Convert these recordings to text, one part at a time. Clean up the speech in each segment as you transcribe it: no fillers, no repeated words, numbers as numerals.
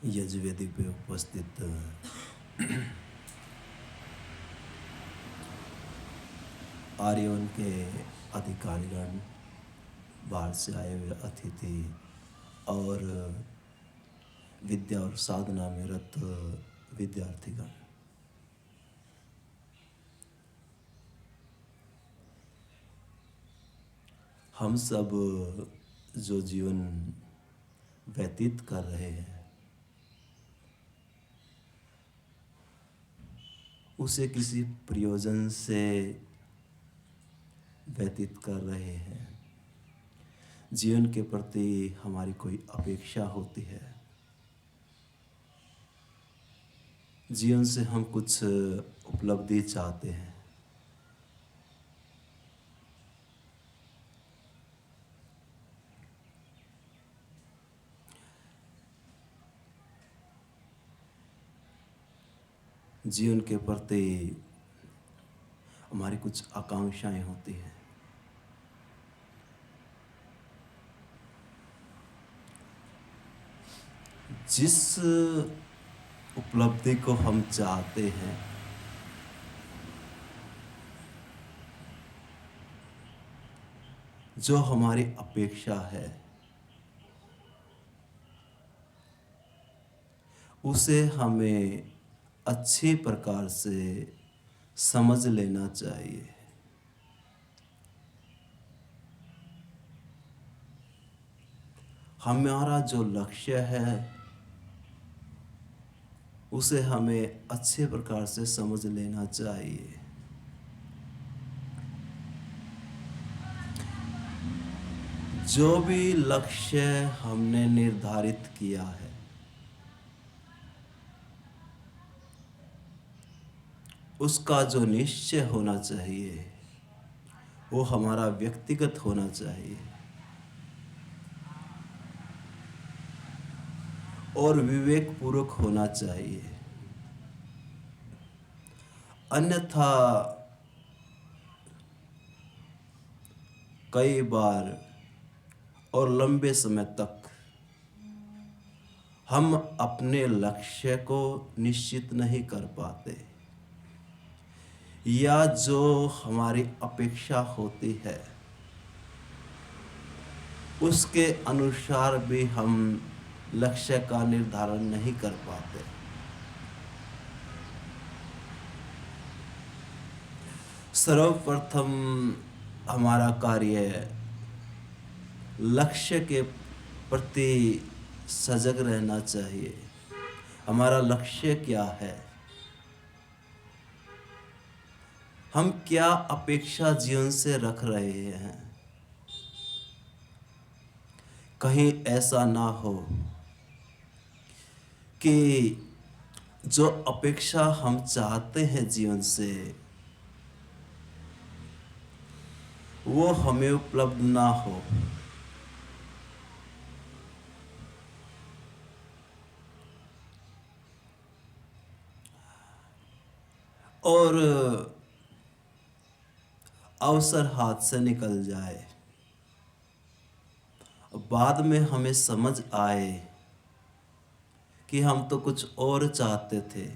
यजुर्वेदी पे उपस्थित आर्यवन के अधिकारीगण, बाहर से आए हुए अतिथि और विद्या और साधना में रत विद्यार्थीगण, हम सब जो जीवन व्यतीत कर रहे हैं उसे किसी प्रयोजन से व्यतीत कर रहे हैं। जीवन के प्रति हमारी कोई अपेक्षा होती है, जीवन से हम कुछ उपलब्धि चाहते हैं। जीवन के प्रति हमारी कुछ आकांक्षाएं होती हैं। जिस उपलब्धि को हम चाहते हैं जो हमारी अपेक्षा है उसे हमें अच्छी प्रकार से समझ लेना चाहिए। हमारा जो लक्ष्य है उसे हमें अच्छे प्रकार से समझ लेना चाहिए। जो भी लक्ष्य हमने निर्धारित किया है उसका जो निश्चय होना चाहिए वो हमारा व्यक्तिगत होना चाहिए और विवेक पूर्वक होना चाहिए। अन्यथा कई बार और लंबे समय तक हम अपने लक्ष्य को निश्चित नहीं कर पाते, या जो हमारी अपेक्षा होती है उसके अनुसार भी हम लक्ष्य का निर्धारण नहीं कर पाते। सर्वप्रथम हमारा कार्य लक्ष्य के प्रति सजग रहना चाहिए। हमारा लक्ष्य क्या है, हम क्या अपेक्षा जीवन से रख रहे हैं। कहीं ऐसा ना हो कि जो अपेक्षा हम चाहते हैं जीवन से वो हमें उपलब्ध ना हो। और अवसर हाथ से निकल जाए, बाद में हमें समझ आए कि हम तो कुछ और चाहते थे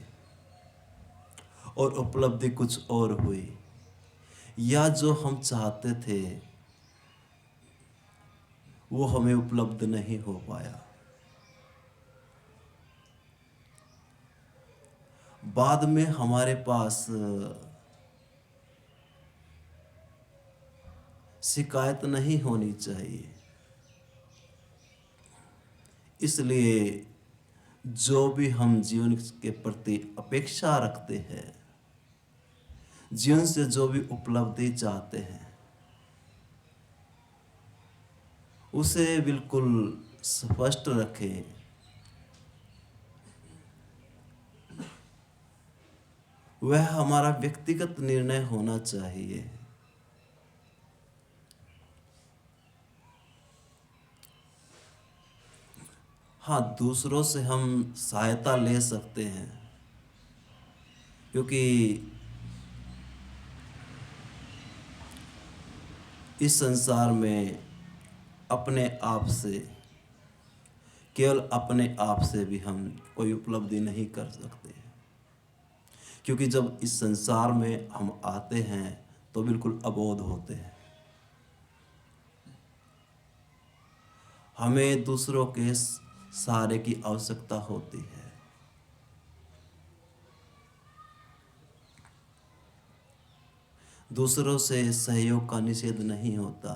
और उपलब्धि कुछ और हुई, या जो हम चाहते थे वो हमें उपलब्ध नहीं हो पाया। बाद में हमारे पास शिकायत नहीं होनी चाहिए। इसलिए जो भी हम जीवन के प्रति अपेक्षा रखते हैं, जीवन से जो भी उपलब्धि चाहते हैं, उसे बिल्कुल स्पष्ट रखें। वह हमारा व्यक्तिगत निर्णय होना चाहिए। हाँ, दूसरों से हम सहायता ले सकते हैं, क्योंकि इस संसार में अपने आप से केवल अपने आप से भी हम कोई उपलब्धि नहीं कर सकते, क्योंकि जब इस संसार में हम आते हैं तो बिल्कुल अबोध होते हैं। हमें दूसरों के सहारे की आवश्यकता होती है। दूसरों से सहयोग का निषेध नहीं होता,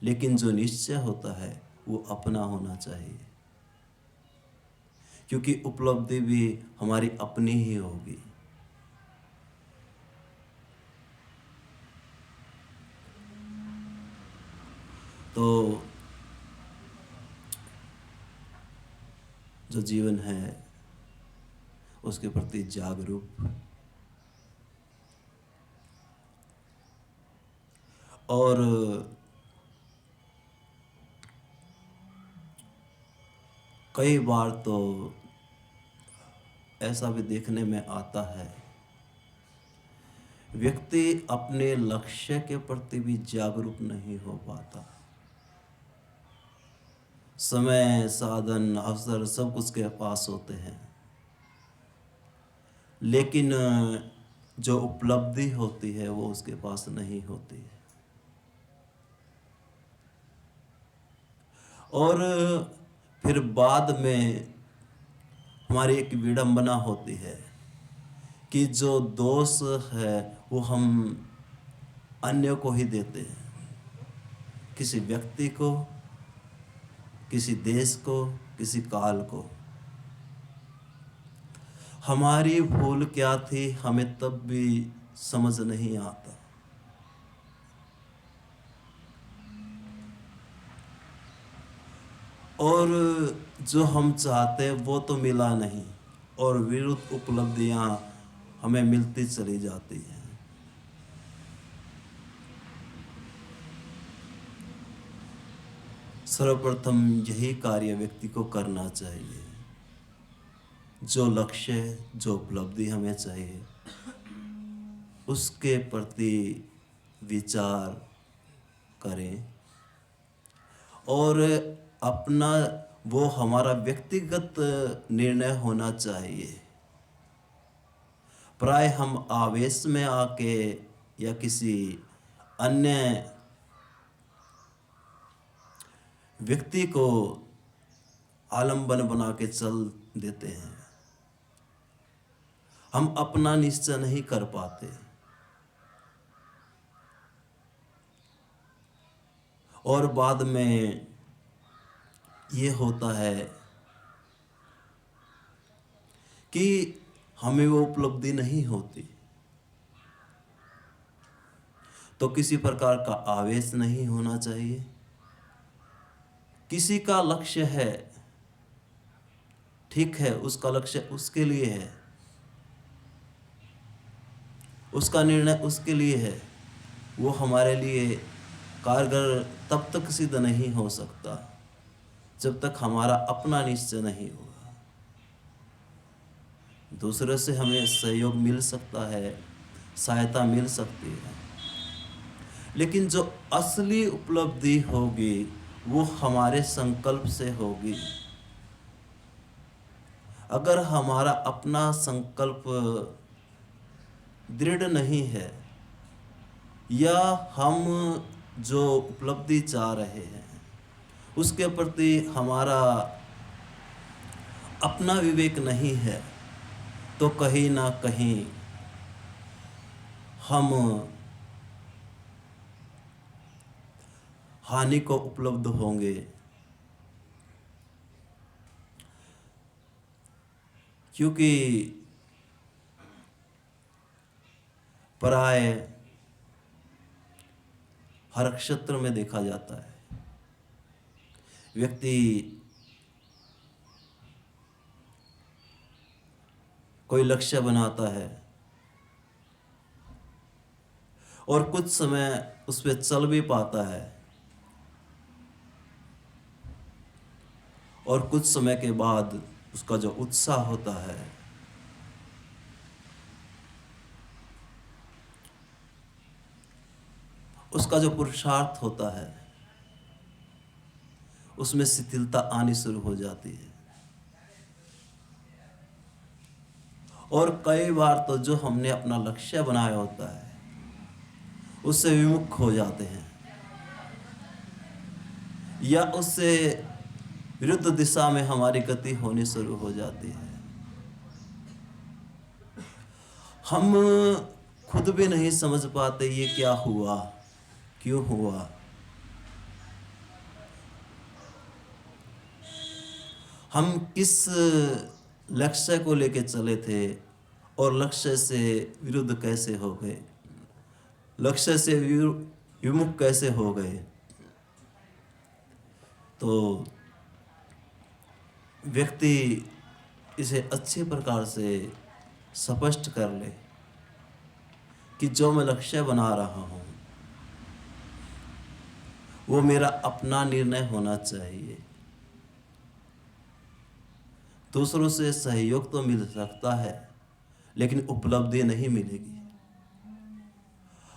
लेकिन जो निश्चय होता है वो अपना होना चाहिए, क्योंकि उपलब्धि भी हमारी अपनी ही होगी। तो जो जीवन है उसके प्रति जागरूक और कई बार तो ऐसा भी देखने में आता है, व्यक्ति अपने लक्ष्य के प्रति भी जागरूक नहीं हो पाता। समय, साधन, अवसर सब कुछ के पास होते हैं, लेकिन जो उपलब्धि होती है वो उसके पास नहीं होती है। और फिर बाद में हमारी एक विडंबना होती है कि जो दोष है वो हम अन्य को ही देते हैं, किसी व्यक्ति को, किसी देश को, किसी काल को। हमारी भूल क्या थी हमें तब भी समझ नहीं आता। और जो हम चाहते हैं वो तो मिला नहीं, और विरुद्ध उपलब्धियां हमें मिलती चली जाती हैं। सर्वप्रथम यही कार्य व्यक्ति को करना चाहिए। जो लक्ष्य, जो उपलब्धि हमें चाहिए उसके प्रति विचार करें, और अपना वो हमारा व्यक्तिगत निर्णय होना चाहिए। प्राय हम आवेश में आके या किसी अन्य व्यक्ति को आलंबन बना के चल देते हैं, हम अपना निश्चय नहीं कर पाते, और बाद में ये होता है कि हमें वो उपलब्धि नहीं होती। तो किसी प्रकार का आवेश नहीं होना चाहिए। किसी का लक्ष्य है, ठीक है, उसका लक्ष्य उसके लिए है, उसका निर्णय उसके लिए है, वो हमारे लिए कारगर तब तक सिद्ध नहीं हो सकता जब तक हमारा अपना निश्चय नहीं होगा। दूसरे से हमें सहयोग मिल सकता है, सहायता मिल सकती है, लेकिन जो असली उपलब्धि होगी वो हमारे संकल्प से होगी। अगर हमारा अपना संकल्प दृढ़ नहीं है, या हम जो उपलब्धि चाह रहे हैं उसके प्रति हमारा अपना विवेक नहीं है, तो कहीं ना कहीं हम हानि को उपलब्ध होंगे। क्योंकि प्राय हर क्षेत्र में देखा जाता है, व्यक्ति कोई लक्ष्य बनाता है और कुछ समय उस पर चल भी पाता है, और कुछ समय के बाद उसका जो उत्साह होता है उसका जो पुरुषार्थ होता है उसमें शिथिलता आनी शुरू हो जाती है। और कई बार तो जो हमने अपना लक्ष्य बनाया होता है उससे विमुख हो जाते हैं या उससे विरुद्ध दिशा में हमारी गति होनी शुरू हो जाती है। हम खुद भी नहीं समझ पाते ये क्या हुआ, क्यों हुआ। हम किस लक्ष्य को लेकर चले थे और लक्ष्य से विरुद्ध कैसे हो गए, लक्ष्य से विमुख कैसे हो गए। तो व्यक्ति इसे अच्छे प्रकार से स्पष्ट कर ले कि जो मैं लक्ष्य बना रहा हूँ वो मेरा अपना निर्णय होना चाहिए। दूसरों से सहयोग तो मिल सकता है लेकिन उपलब्धि नहीं मिलेगी।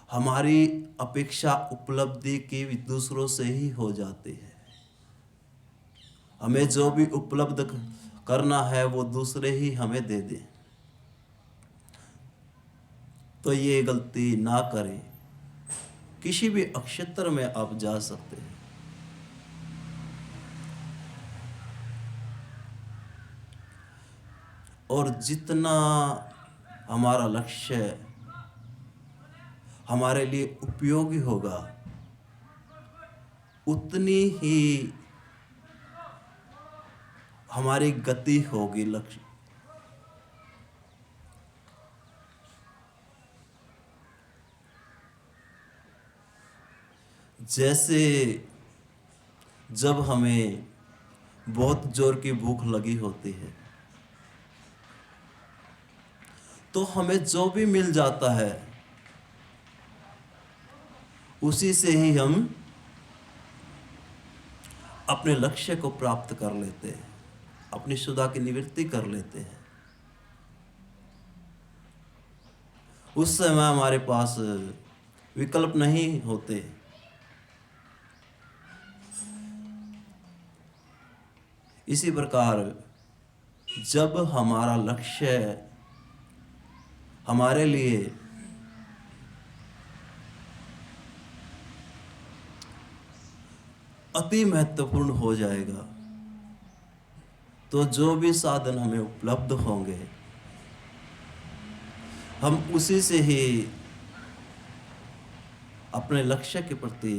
हमारी अपेक्षा उपलब्धि की भी दूसरों से ही हो जाती है। हमें जो भी उपलब्ध करना है वो दूसरे ही हमें दे दें। तो ये गलती ना करें। किसी भी क्षेत्र में आप जा सकते हैं। और जितना हमारा लक्ष्य हमारे लिए उपयोगी होगा उतनी ही हमारी गति होगी लक्ष्य। जैसे जब हमें बहुत जोर की भूख लगी होती है तो हमें जो भी मिल जाता है उसी से ही हम अपने लक्ष्य को प्राप्त कर लेते हैं, अपनी क्षुधा की निवृत्ति कर लेते हैं। उस समय हमारे पास विकल्प नहीं होते। इसी प्रकार जब हमारा लक्ष्य हमारे लिए अति महत्वपूर्ण हो जाएगा तो जो भी साधन हमें उपलब्ध होंगे हम उसी से ही अपने लक्ष्य के प्रति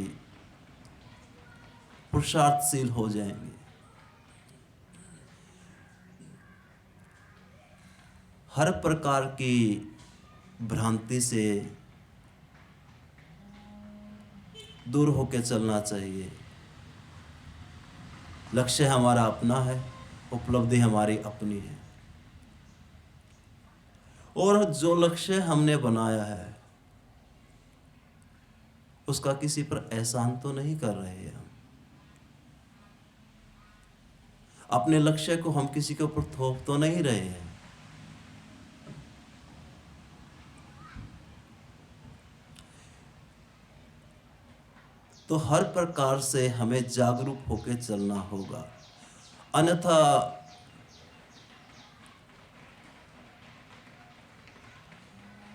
पुरुषार्थशील हो जाएंगे। हर प्रकार की भ्रांति से दूर होकर चलना चाहिए। लक्ष्य हमारा अपना है, उपलब्धि हमारी अपनी है। और जो लक्ष्य हमने बनाया है उसका किसी पर एहसान तो नहीं कर रहे हैं। हम अपने लक्ष्य को हम किसी के ऊपर थोप तो नहीं रहे हैं। तो हर प्रकार से हमें जागरूक होकर चलना होगा, अन्यथा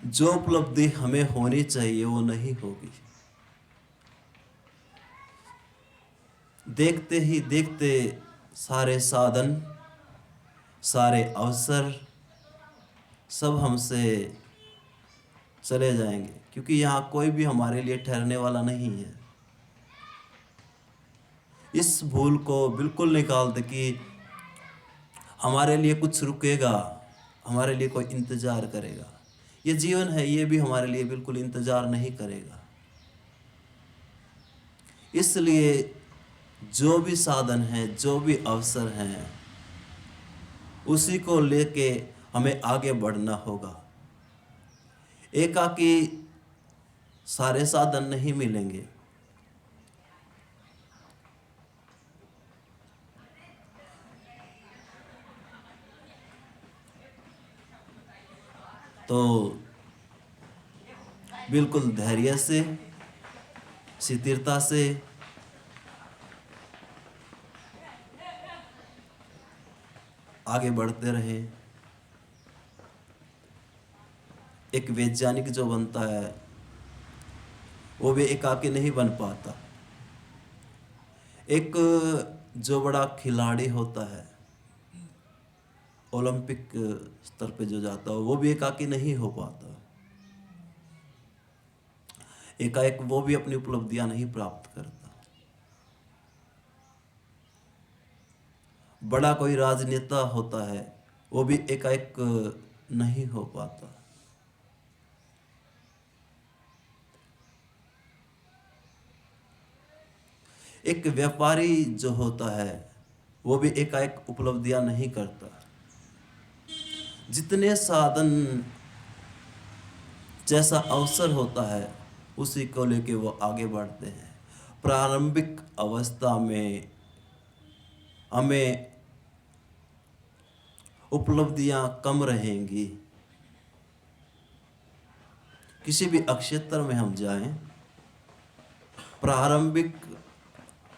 जो उपलब्धि हमें होनी चाहिए वो नहीं होगी। देखते ही देखते सारे साधन, सारे अवसर सब हमसे चले जाएंगे, क्योंकि यहाँ कोई भी हमारे लिए ठहरने वाला नहीं है। इस भूल को बिल्कुल निकाल दे कि हमारे लिए कुछ रुकेगा, हमारे लिए कोई इंतजार करेगा। ये जीवन है, ये भी हमारे लिए बिल्कुल इंतजार नहीं करेगा। इसलिए जो भी साधन है, जो भी अवसर हैं, उसी को लेके हमें आगे बढ़ना होगा। एकाकी सारे साधन नहीं मिलेंगे। तो बिल्कुल धैर्य से, स्थिरता से आगे बढ़ते रहे। एक वैज्ञानिक जो बनता है वो भी एकाकी नहीं बन पाता। एक जो बड़ा खिलाड़ी होता है, ओलंपिक स्तर पे जो जाता है, वो भी एकाकी नहीं हो पाता। एकाएक वो भी अपनी उपलब्धियां नहीं प्राप्त करता। बड़ा कोई राजनेता होता है, वो भी एकाएक नहीं हो पाता। एक व्यापारी जो होता है वो भी एकाएक उपलब्धियां नहीं करता। जितने साधन, जैसा अवसर होता है, उसी को लेके वो आगे बढ़ते हैं। प्रारंभिक अवस्था में हमें उपलब्धियां कम रहेंगी। किसी भी क्षेत्र में हम जाएं, प्रारंभिक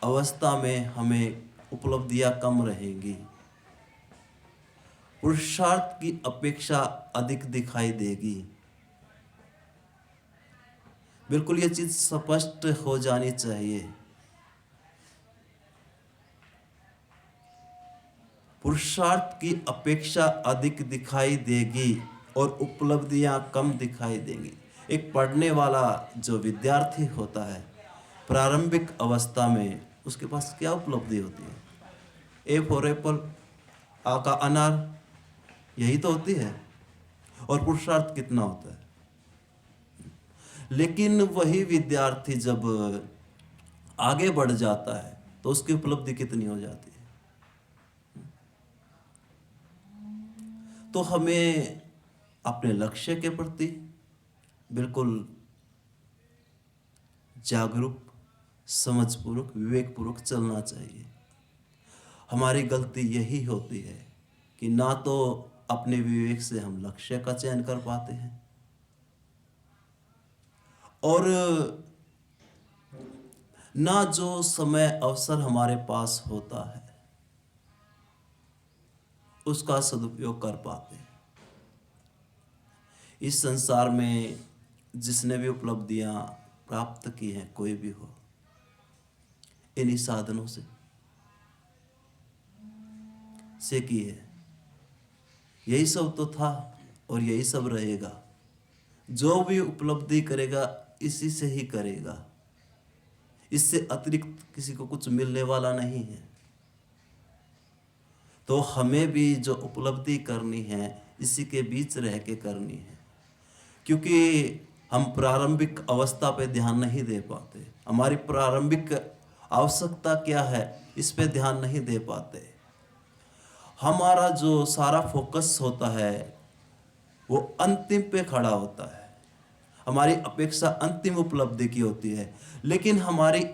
अवस्था में हमें उपलब्धियां कम रहेंगी। पुरुषार्थ की अपेक्षा अधिक दिखाई देगी। बिल्कुल ये चीज स्पष्ट हो जानी चाहिए। पुरुषार्थ की अपेक्षा अधिक दिखाई देगी और उपलब्धियां कम दिखाई देंगी। एक पढ़ने वाला जो विद्यार्थी होता है, प्रारंभिक अवस्था में उसके पास क्या उपलब्धि होती है? ए फॉर एप्पल, आ का अनार, यही तो होती है। और पुरुषार्थ कितना होता है? लेकिन वही विद्यार्थी जब आगे बढ़ जाता है तो उसकी उपलब्धि कितनी हो जाती है? तो हमें अपने लक्ष्य के प्रति बिल्कुल जागरूक, समझपूर्वक, विवेकपूर्वक चलना चाहिए। हमारी गलती यही होती है कि ना तो अपने विवेक से हम लक्ष्य का चयन कर पाते हैं, और ना जो समय अवसर हमारे पास होता है उसका सदुपयोग कर पाते हैं। इस संसार में जिसने भी उपलब्धियां प्राप्त की हैं, कोई भी हो, इन्हीं साधनों से की है। यही सब तो था और यही सब रहेगा। जो भी उपलब्धि करेगा इसी से ही करेगा। इससे अतिरिक्त किसी को कुछ मिलने वाला नहीं है। तो हमें भी जो उपलब्धि करनी है इसी के बीच रह के करनी है, क्योंकि हम प्रारंभिक अवस्था पे ध्यान नहीं दे पाते। हमारी प्रारंभिक आवश्यकता क्या है इस पे ध्यान नहीं दे पाते। हमारा जो सारा फोकस होता है वो अंतिम पे खड़ा होता है। हमारी अपेक्षा अंतिम उपलब्धि की होती है, लेकिन हमारी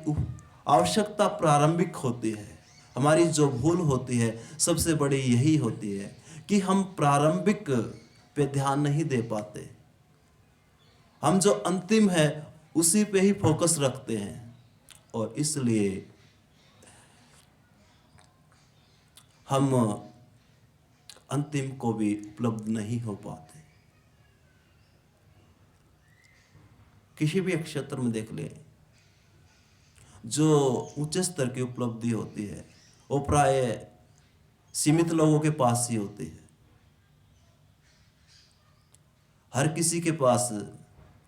आवश्यकता प्रारंभिक होती है। हमारी जो भूल होती है सबसे बड़ी यही होती है कि हम प्रारंभिक पे ध्यान नहीं दे पाते। हम जो अंतिम है उसी पे ही फोकस रखते हैं, और इसलिए हम अंतिम को भी उपलब्ध नहीं हो पाते। किसी भी क्षेत्र में देख ले, जो ऊंचे स्तर की उपलब्धि होती है वो प्राय सीमित लोगों के पास ही होती है। हर किसी के पास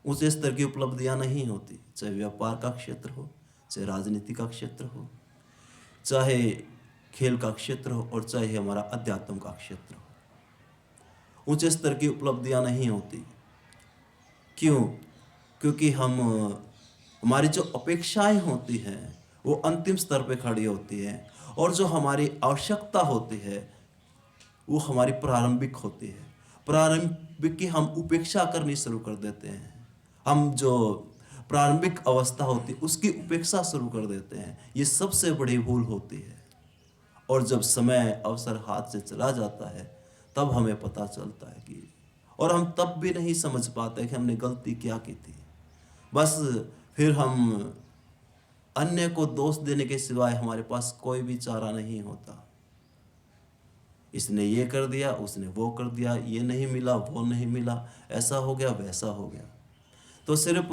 ऊंचे स्तर की उपलब्धियां नहीं होती, चाहे व्यापार का क्षेत्र हो, चाहे राजनीति का क्षेत्र हो, चाहे खेल का क्षेत्र हो, और चाहे हमारा अध्यात्म का क्षेत्र हो। ऊंचे स्तर की उपलब्धियां नहीं होती। क्यों? क्योंकि हमारी जो अपेक्षाएं होती हैं वो अंतिम स्तर पे खड़ी होती हैं, और जो हमारी आवश्यकता होती है वो हमारी प्रारंभिक होती है। प्रारंभिक की हम उपेक्षा करनी शुरू कर देते हैं। हम जो प्रारंभिक अवस्था होती है उसकी उपेक्षा शुरू कर देते हैं। ये सबसे बड़ी भूल होती है, और जब समय अवसर हाथ से चला जाता है तब हमें पता चलता है कि, और हम तब भी नहीं समझ पाते कि हमने गलती क्या की थी। बस फिर हम अन्य को दोष देने के सिवाय हमारे पास कोई भी चारा नहीं होता। इसने ये कर दिया, उसने वो कर दिया, ये नहीं मिला, वो नहीं मिला, ऐसा हो गया, वैसा हो गया। तो सिर्फ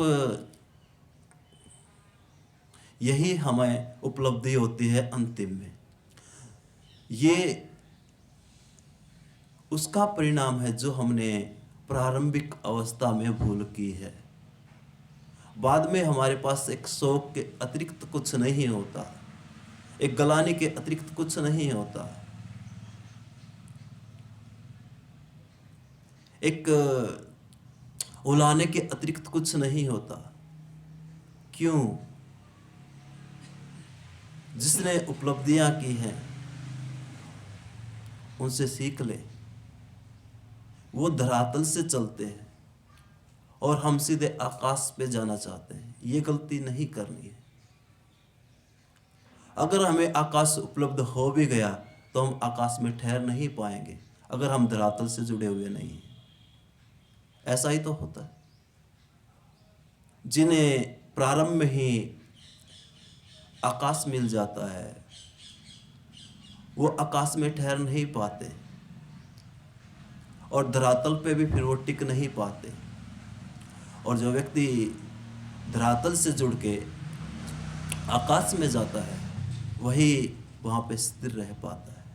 यही हमें उपलब्धि होती है अंतिम में। ये उसका परिणाम है जो हमने प्रारंभिक अवस्था में भूल की है। बाद में हमारे पास एक शौक के अतिरिक्त कुछ नहीं होता, एक गलाने के अतिरिक्त कुछ नहीं होता, एक उलाने के अतिरिक्त कुछ नहीं होता। क्यों? जिसने उपलब्धियां की हैं उनसे सीख ले। वो धरातल से चलते हैं और हम सीधे आकाश पे जाना चाहते हैं। ये गलती नहीं करनी है। अगर हमें आकाश उपलब्ध हो भी गया तो हम आकाश में ठहर नहीं पाएंगे अगर हम धरातल से जुड़े हुए नहीं हैं। ऐसा ही तो होता है। जिन्हें प्रारंभ में ही आकाश मिल जाता है वो आकाश में ठहर नहीं पाते और धरातल पे भी फिर वो टिक नहीं पाते। और जो व्यक्ति धरातल से जुड़ के आकाश में जाता है वही वहाँ पे स्थिर रह पाता है,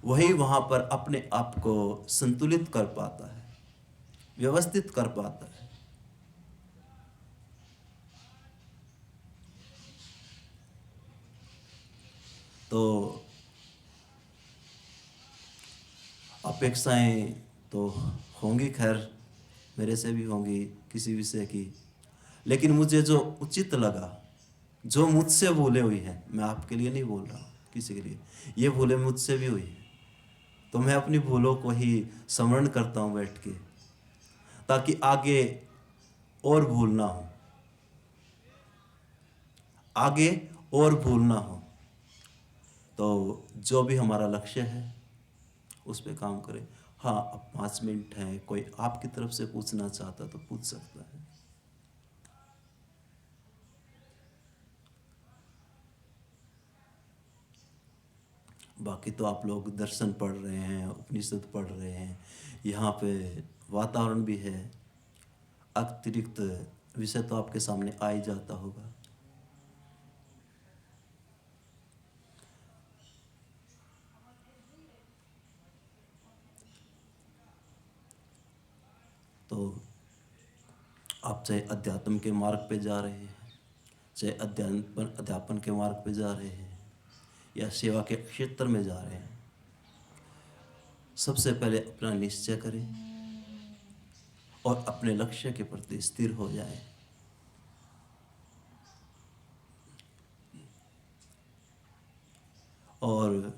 वही वहाँ पर अपने आप को संतुलित कर पाता है, व्यवस्थित कर पाता है। तो अपेक्षाएं तो होंगी, खैर मेरे से भी होंगी किसी विषय की, लेकिन मुझे जो उचित लगा, जो मुझसे भूले हुई है, मैं आपके लिए नहीं बोल रहा हूँ किसी के लिए, ये भूले मुझसे भी हुई है, तो मैं अपनी भूलों को ही स्मरण करता हूँ बैठ के, ताकि आगे और भूल ना हो, आगे और भूल ना हो। तो जो भी हमारा लक्ष्य है उस पे काम करें। हाँ, अब 5 मिनट है, कोई आपकी तरफ से पूछना चाहता तो पूछ सकता है। बाकी तो आप लोग दर्शन पढ़ रहे हैं, उपनिषद पढ़ रहे हैं, यहाँ पे वातावरण भी है, अतिरिक्त विषय तो आपके सामने आ ही जाता होगा। तो आप चाहे अध्यात्म के मार्ग पे जा रहे हैं, चाहे अध्यापन के मार्ग पे जा रहे हैं या सेवा के क्षेत्र में जा रहे हैं, सबसे पहले अपना निश्चय करें और अपने लक्ष्य के प्रति स्थिर हो जाएं। और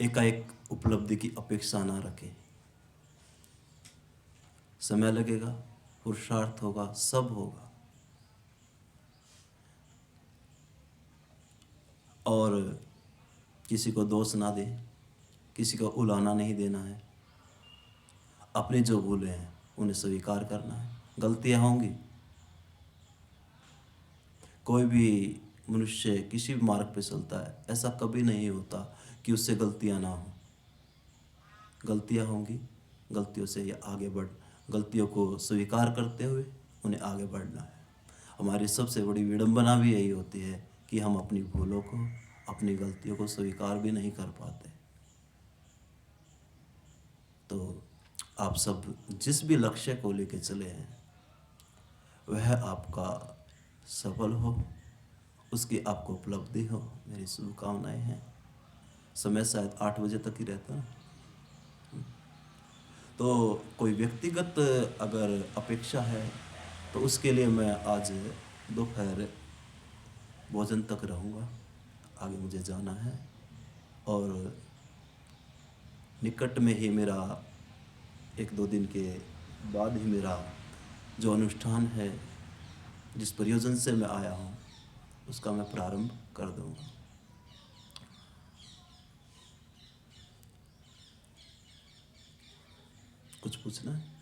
एकाएक उपलब्धि की अपेक्षा ना रखें। समय लगेगा, पुरुषार्थ होगा, सब होगा, और किसी को दोष ना दें, किसी को उलाना नहीं देना है। अपने जो भूले हैं उन्हें स्वीकार करना है। गलतियां होंगी, कोई भी मनुष्य किसी भी मार्ग पे चलता है, ऐसा कभी नहीं होता कि उससे गलतियां ना हो। गलतियां होंगी, गलतियों से ये आगे गलतियों को स्वीकार करते हुए उन्हें आगे बढ़ना है। हमारी सबसे बड़ी विडंबना भी यही होती है कि हम अपनी भूलों को, अपनी गलतियों को स्वीकार भी नहीं कर पाते। तो आप सब जिस भी लक्ष्य को लेकर चले हैं वह आपका सफल हो, उसकी आपको उपलब्धि हो, मेरी शुभकामनाएं हैं। समय शायद 8 बजे तक ही रहता है। तो कोई व्यक्तिगत अगर अपेक्षा है तो उसके लिए मैं आज दोपहर भोजन तक रहूँगा, आगे मुझे जाना है। और निकट में ही मेरा 1-2 दिन के बाद ही मेरा जो अनुष्ठान है, जिस प्रयोजन से मैं आया हूँ, उसका मैं प्रारंभ कर दूँगा। कुछ पूछना है?